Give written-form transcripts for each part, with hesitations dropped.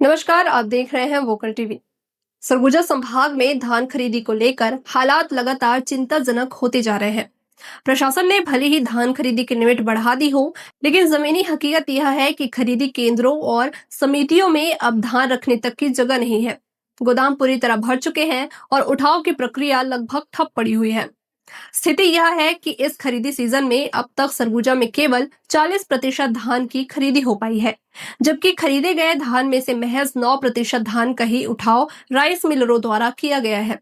नमस्कार, आप देख रहे हैं वोकल टीवी। सरगुजा संभाग में धान खरीदी को लेकर हालात लगातार चिंताजनक होते जा रहे हैं। प्रशासन ने भले ही धान खरीदी की लिमिट बढ़ा दी हो, लेकिन जमीनी हकीकत यह है कि खरीदी केंद्रों और समितियों में अब धान रखने तक की जगह नहीं है। गोदाम पूरी तरह भर चुके हैं और उठाव की प्रक्रिया लगभग ठप पड़ी हुई है। स्थिति यह है कि इस खरीदी सीजन में अब तक सरगुजा में केवल 40% धान की खरीदी हो पाई है, जबकि खरीदे गए धान में से महज 9% धान का ही उठाव राइस मिलरों द्वारा किया गया है।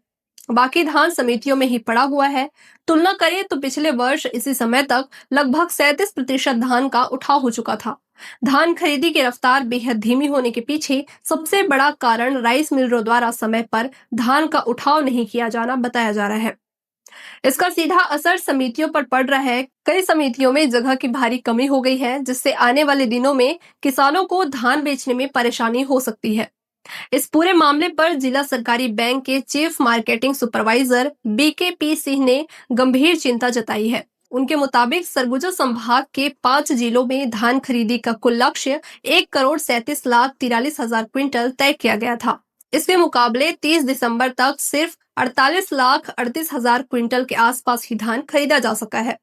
बाकी धान समितियों में ही पड़ा हुआ है। तुलना करें तो पिछले वर्ष इसी समय तक लगभग 37% धान का उठाव हो चुका था। धान खरीदी की रफ्तार बेहद धीमी होने के पीछे सबसे बड़ा कारण राइस मिलरों द्वारा समय पर धान का उठाव नहीं किया जाना बताया जा रहा है। इसका सीधा असर समितियों पर पड़ रहा है। कई समितियों में जगह की भारी कमी हो गई है, जिससे आने वाले दिनों में किसानों को धान बेचने में परेशानी हो सकती है। इस पूरे मामले पर जिला सरकारी बैंक के chief marketing supervisor BKP Singh ने गंभीर चिंता जताई है। उनके मुताबिक सरगुजा संभाग के 5 जिलों में धान खरीदी का कुल लक्ष्य 1,37,43,000 क्विंटल तय किया गया था। इसके मुकाबले 30 दिसंबर तक सिर्फ 48,38,000 क्विंटल के आसपास ही धान खरीदा जा सका है।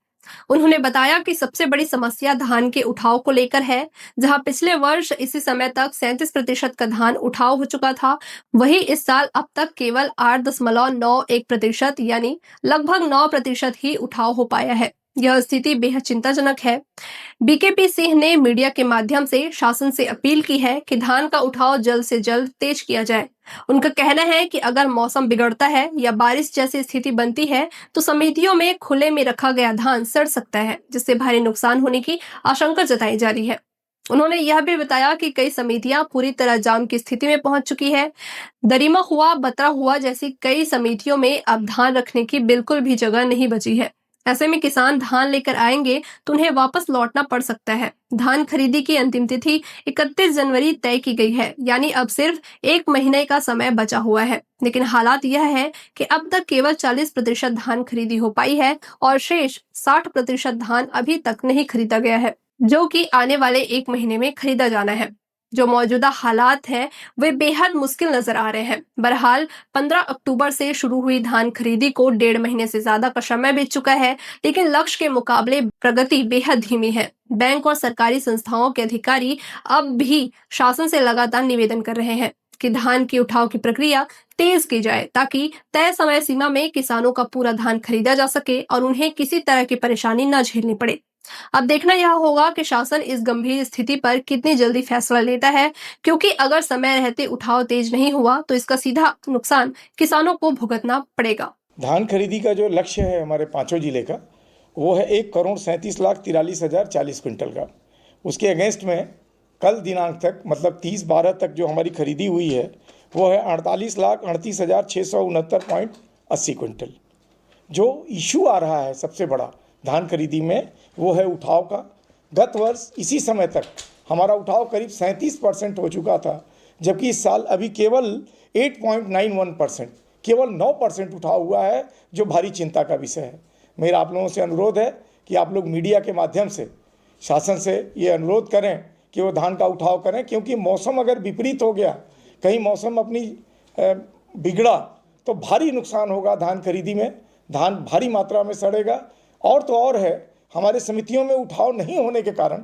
उन्होंने बताया कि सबसे बड़ी समस्या धान के उठाव को लेकर है। जहां पिछले वर्ष इसी समय तक 37% का धान उठाव हो चुका था, वही इस साल अब तक केवल 8.91% यानी लगभग 9% ही उठाव हो पाया है। यह स्थिति बेहद चिंताजनक है। BKP सिंह ने मीडिया के माध्यम से शासन से अपील की है कि धान का उठाव जल्द से जल्द तेज किया जाए। उनका कहना है कि अगर मौसम बिगड़ता है या बारिश जैसी स्थिति बनती है तो समितियों में खुले में रखा गया धान सड़ सकता है, जिससे भारी नुकसान होने की आशंका जताई जा रही है। उन्होंने यह भी बताया कि कई समितियां पूरी तरह जाम की स्थिति में पहुंच चुकी है। दरिमा हुआ, बतरा हुआ जैसी कई समितियों में अब धान रखने की बिल्कुल भी जगह नहीं बची है। ऐसे में किसान धान लेकर आएंगे तो उन्हें वापस लौटना पड़ सकता है। धान खरीदी की अंतिम तिथि 31 जनवरी तय की गई है, यानी अब सिर्फ 1 महीने का समय बचा हुआ है। लेकिन हालात यह है कि अब तक केवल 40% धान खरीदी हो पाई है और शेष 60% धान अभी तक नहीं खरीदा गया है, जो कि आने वाले 1 महीने में खरीदा जाना है। जो मौजूदा हालात हैं वे बेहद मुश्किल नजर आ रहे हैं। बहरहाल 15 अक्टूबर से शुरू हुई धान खरीदी को 1.5 महीने से ज्यादा का समय बीत चुका है, लेकिन लक्ष्य के मुकाबले प्रगति बेहद धीमी है। बैंक और सरकारी संस्थाओं के अधिकारी अब भी शासन से लगातार निवेदन कर रहे हैं कि धान की उठाव की प्रक्रिया तेज की जाए, ताकि तय समय सीमा में किसानों का पूरा धान खरीदा जा सके और उन्हें किसी तरह की परेशानी न झेलनी पड़े। अब देखना यह होगा कि शासन इस गंभीर स्थिति पर कितनी जल्दी फैसला लेता है, क्योंकि अगर समय रहते उठाव तेज नहीं हुआ तो इसका सीधा नुकसान किसानों को भुगतना पड़ेगा। धान खरीदी का जो लक्ष्य है हमारे पांचों जिले का, वो है 1,37,43,040 क्विंटल का। उसके अगेंस्ट में कल दिनांक तक, मतलब 30/12 तक जो हमारी खरीदी हुई है वो है 48,38,669.80 क्विंटल। जो इशू आ रहा है सबसे बड़ा धान खरीदी में वो है उठाव का। गत वर्ष इसी समय तक हमारा उठाव करीब 37% हो चुका था, जबकि इस साल अभी केवल 8.91%, केवल 9% उठाव हुआ है, जो भारी चिंता का विषय है। मेरा आप लोगों से अनुरोध है कि आप लोग मीडिया के माध्यम से शासन से ये अनुरोध करें कि वो धान का उठाव करें, क्योंकि मौसम अगर विपरीत हो गया, कहीं मौसम अपनी बिगड़ा तो भारी नुकसान होगा धान खरीदी में। धान भारी मात्रा में सड़ेगा। और तो और है, हमारे समितियों में उठाव नहीं होने के कारण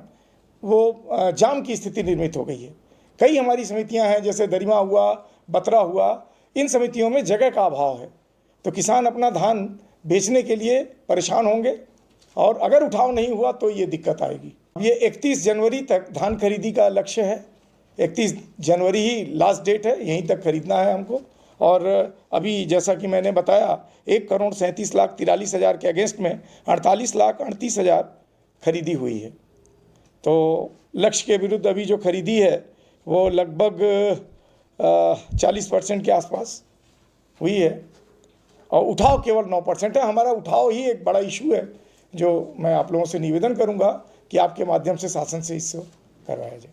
वो जाम की स्थिति निर्मित हो गई है। कई हमारी समितियां हैं, जैसे दरिमा हुआ, बतरा हुआ, इन समितियों में जगह का अभाव है, तो किसान अपना धान बेचने के लिए परेशान होंगे और अगर उठाव नहीं हुआ तो ये दिक्कत आएगी। ये 31 जनवरी तक धान खरीदी का लक्ष्य है। 31 जनवरी ही लास्ट डेट है, यहीं तक खरीदना है हमको। और अभी जैसा कि मैंने बताया, 1,37,43,000 के अगेंस्ट में 48,38,000 खरीदी हुई है। तो लक्ष्य के विरुद्ध अभी जो खरीदी है वो लगभग 40% के आसपास हुई है और उठाव केवल 9% है। हमारा उठाव ही एक बड़ा इशू है, जो मैं आप लोगों से निवेदन करूंगा कि आपके माध्यम से शासन से इससे करवाया जाए।